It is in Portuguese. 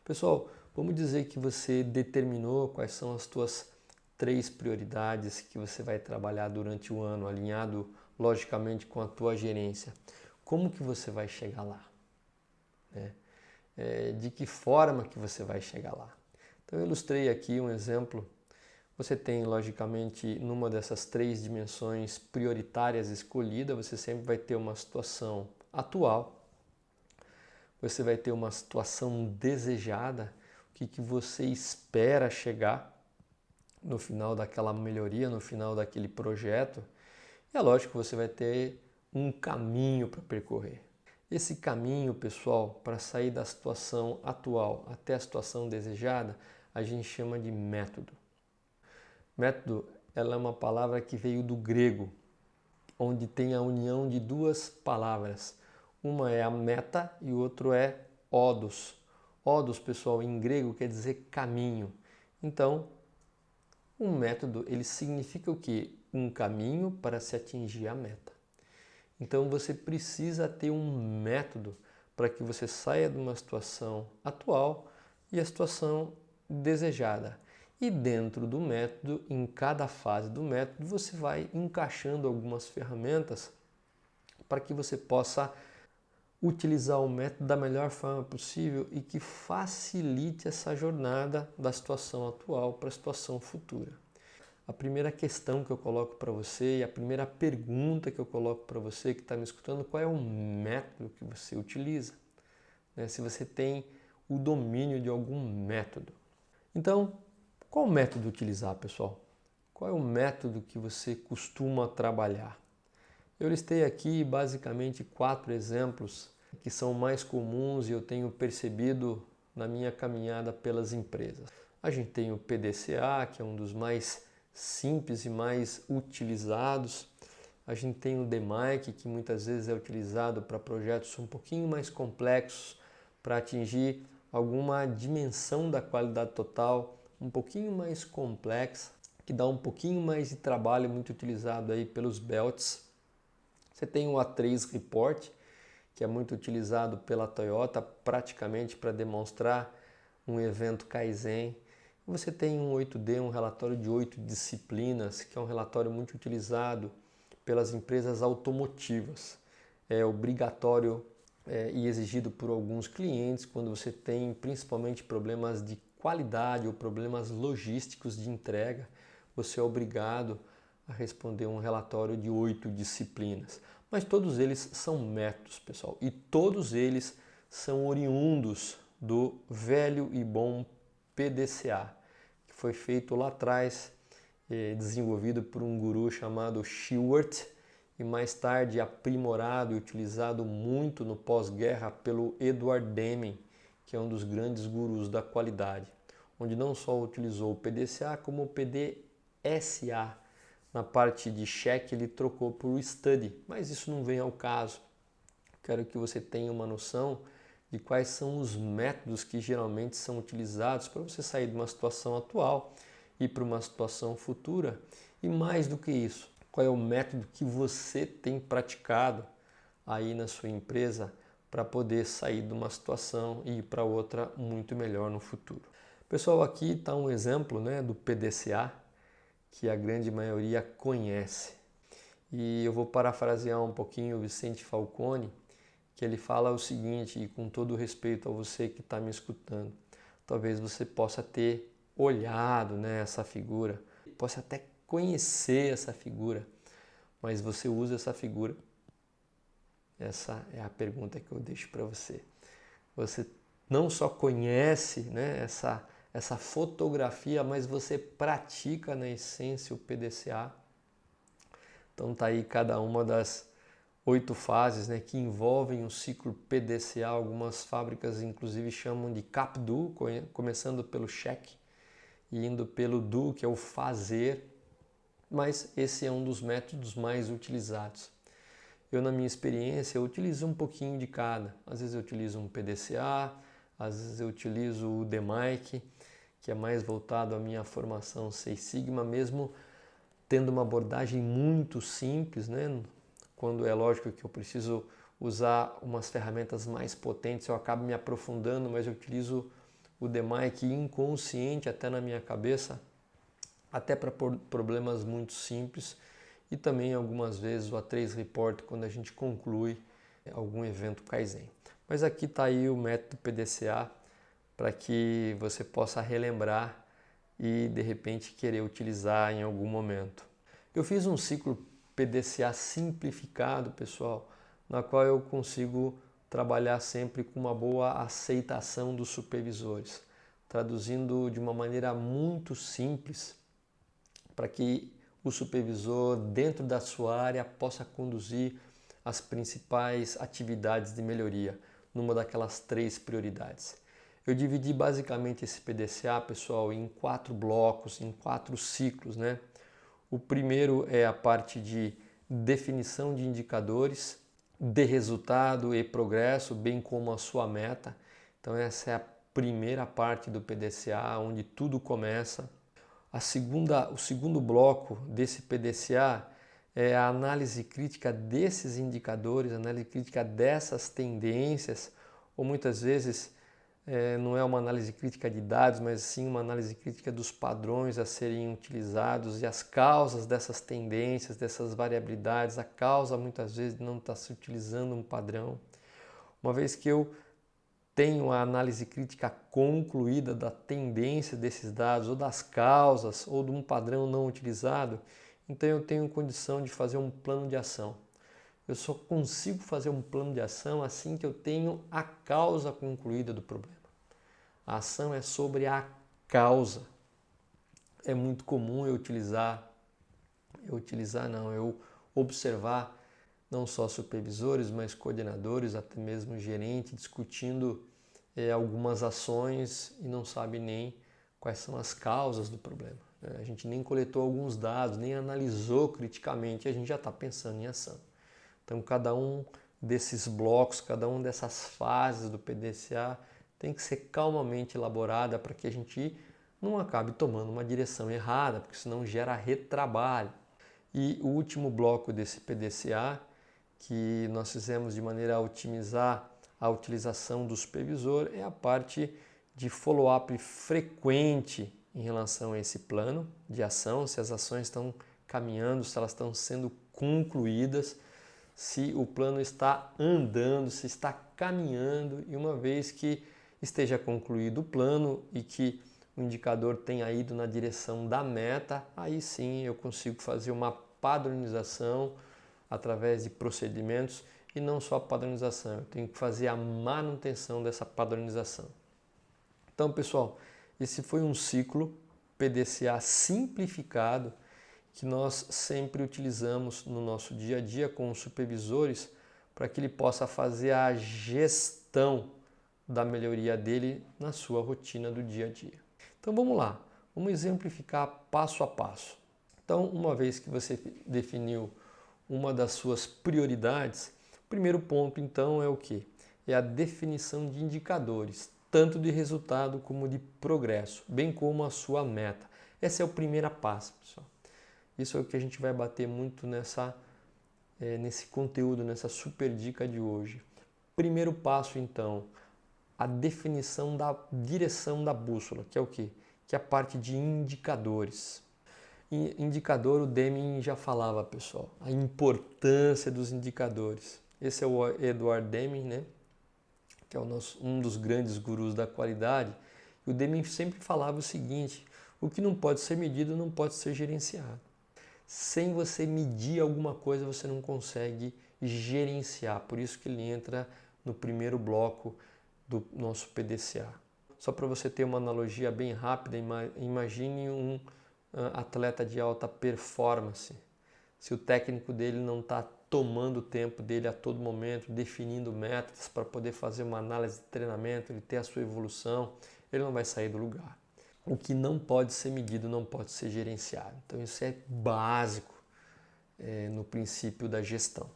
Pessoal, vamos dizer que você determinou quais são as tuas 3 prioridades que você vai trabalhar durante o ano, alinhado logicamente com a tua gerência. Como que você vai chegar lá? Né? De que forma que você vai chegar lá? Então eu ilustrei aqui um exemplo. Você tem, logicamente, numa dessas 3 dimensões prioritárias escolhida, você sempre vai ter uma situação atual, você vai ter uma situação desejada, o que você espera chegar no final daquela melhoria, no final daquele projeto. E é lógico que você vai ter um caminho para percorrer. Esse caminho, pessoal, para sair da situação atual até a situação desejada, a gente chama de método. Método, ela é uma palavra que veio do grego, onde tem a união de 2 palavras. Uma é a meta e o outro é odos. Odos, pessoal, em grego quer dizer caminho. Então, um método, ele significa o quê? Um caminho para se atingir a meta. Então, você precisa ter um método para que você saia de uma situação atual e a situação desejada. E dentro do método, em cada fase do método, você vai encaixando algumas ferramentas para que você possa utilizar o método da melhor forma possível e que facilite essa jornada da situação atual para a situação futura. A primeira questão que eu coloco para você e a primeira pergunta que eu coloco para você que está me escutando, qual é o método que você utiliza? Se você tem o domínio de algum método. Então, qual método utilizar, pessoal? Qual é o método que você costuma trabalhar? Eu listei aqui basicamente 4 exemplos que são mais comuns e eu tenho percebido na minha caminhada pelas empresas. A gente tem o PDCA, que é um dos mais simples e mais utilizados. A gente tem o DMAIC, que muitas vezes é utilizado para projetos um pouquinho mais complexos, para atingir alguma dimensão da qualidade total um pouquinho mais complexa, que dá um pouquinho mais de trabalho, muito utilizado aí pelos belts. Você tem o A3 Report, que é muito utilizado pela Toyota praticamente para demonstrar um evento Kaizen. Você tem um 8D, um relatório de 8 disciplinas, que é um relatório muito utilizado pelas empresas automotivas. É obrigatório e exigido por alguns clientes quando você tem principalmente problemas de qualidade ou problemas logísticos de entrega. Você é obrigado a responder um relatório de 8 disciplinas. Mas todos eles são métodos, pessoal, e todos eles são oriundos do velho e bom PDCA, que foi feito lá atrás, desenvolvido por um guru chamado Shewhart e mais tarde aprimorado e utilizado muito no pós-guerra pelo Edward Deming, que é um dos grandes gurus da qualidade, onde não só utilizou o PDCA como o PDSA. Na parte de cheque ele trocou por study, mas isso não vem ao caso. Quero que você tenha uma noção de quais são os métodos que geralmente são utilizados para você sair de uma situação atual e para uma situação futura. E mais do que isso, qual é o método que você tem praticado aí na sua empresa para poder sair de uma situação e ir para outra muito melhor no futuro. Pessoal, aqui está um exemplo do PDCA, que a grande maioria conhece. E eu vou parafrasear um pouquinho o Vicente Falcone, que ele fala o seguinte, e com todo respeito a você que está me escutando, talvez você possa ter olhado essa figura, possa até conhecer essa figura, mas você usa essa figura? Essa é a pergunta que eu deixo para você. Você não só conhece essa fotografia, mas você pratica na essência o PDCA. Então tá aí cada uma das 8 fases que envolvem o ciclo PDCA. Algumas fábricas inclusive chamam de CAPDO, começando pelo check e indo pelo do, que é o fazer, mas esse é um dos métodos mais utilizados. Eu, na minha experiência, eu utilizo um pouquinho de cada. Às vezes eu utilizo um PDCA, às vezes eu utilizo o DMAIC, que é mais voltado à minha formação Six Sigma, mesmo tendo uma abordagem muito simples, quando é lógico que eu preciso usar umas ferramentas mais potentes, eu acabo me aprofundando, mas eu utilizo o DMAIC inconsciente até na minha cabeça, até para problemas muito simples, e também algumas vezes o A3 Report quando a gente conclui algum evento Kaizen. Mas aqui está aí o método PDCA para que você possa relembrar e de repente querer utilizar em algum momento. Eu fiz um ciclo PDCA simplificado, pessoal, na qual eu consigo trabalhar sempre com uma boa aceitação dos supervisores, traduzindo de uma maneira muito simples para que o supervisor, dentro da sua área, possa conduzir as principais atividades de melhoria numa daquelas 3 prioridades. Eu dividi basicamente esse PDCA, pessoal, em 4 blocos, em 4 ciclos, né? O primeiro é a parte de definição de indicadores, de resultado e progresso, bem como a sua meta. Então essa é a primeira parte do PDCA, onde tudo começa. O segundo bloco desse PDCA é a análise crítica desses indicadores, análise crítica dessas tendências, ou muitas vezes não é uma análise crítica de dados, mas sim uma análise crítica dos padrões a serem utilizados e as causas dessas tendências, dessas variabilidades, a causa muitas vezes de não estar se utilizando um padrão. Uma vez que eu tenho a análise crítica concluída da tendência desses dados, ou das causas, ou de um padrão não utilizado, então eu tenho condição de fazer um plano de ação. Eu só consigo fazer um plano de ação assim que eu tenho a causa concluída do problema. A ação é sobre a causa. É muito comum eu observar não só supervisores, mas coordenadores, até mesmo gerente, discutindo algumas ações e não sabe nem quais são as causas do problema. A gente nem coletou alguns dados, nem analisou criticamente, e a gente já está pensando em ação. Então, cada um desses blocos, cada uma dessas fases do PDCA tem que ser calmamente elaborada para que a gente não acabe tomando uma direção errada, porque senão gera retrabalho. E o último bloco desse PDCA, que nós fizemos de maneira a otimizar a utilização do supervisor, é a parte de follow-up frequente em relação a esse plano de ação, se as ações estão caminhando, se elas estão sendo concluídas, se o plano está andando, se está caminhando, e uma vez que esteja concluído o plano e que o indicador tenha ido na direção da meta, aí sim eu consigo fazer uma padronização através de procedimentos, e não só a padronização, eu tenho que fazer a manutenção dessa padronização. Então, pessoal, esse foi um ciclo PDCA simplificado que nós sempre utilizamos no nosso dia a dia com os supervisores para que ele possa fazer a gestão da melhoria dele na sua rotina do dia a dia. Então vamos lá, vamos exemplificar passo a passo. Então, uma vez que você definiu uma das suas prioridades, o primeiro ponto então é o quê? É a definição de indicadores, tanto de resultado como de progresso, bem como a sua meta. Esse é o primeiro passo, pessoal. Isso é o que a gente vai bater muito nesse conteúdo, nessa super dica de hoje. Primeiro passo, então, a definição da direção da bússola, que é o quê? Que é a parte de indicadores. Indicador, o Deming já falava, pessoal, a importância dos indicadores. Esse é o Edward Deming, né? Que é um dos grandes gurus da qualidade. E o Deming sempre falava o seguinte: o que não pode ser medido não pode ser gerenciado. Sem você medir alguma coisa, você não consegue gerenciar. Por isso que ele entra no primeiro bloco do nosso PDCA. Só para você ter uma analogia bem rápida, imagine um atleta de alta performance. Se o técnico dele não está tomando o tempo dele a todo momento, definindo metas para poder fazer uma análise de treinamento, ele ter a sua evolução, ele não vai sair do lugar. O que não pode ser medido não pode ser gerenciado. Então isso é básico no princípio da gestão.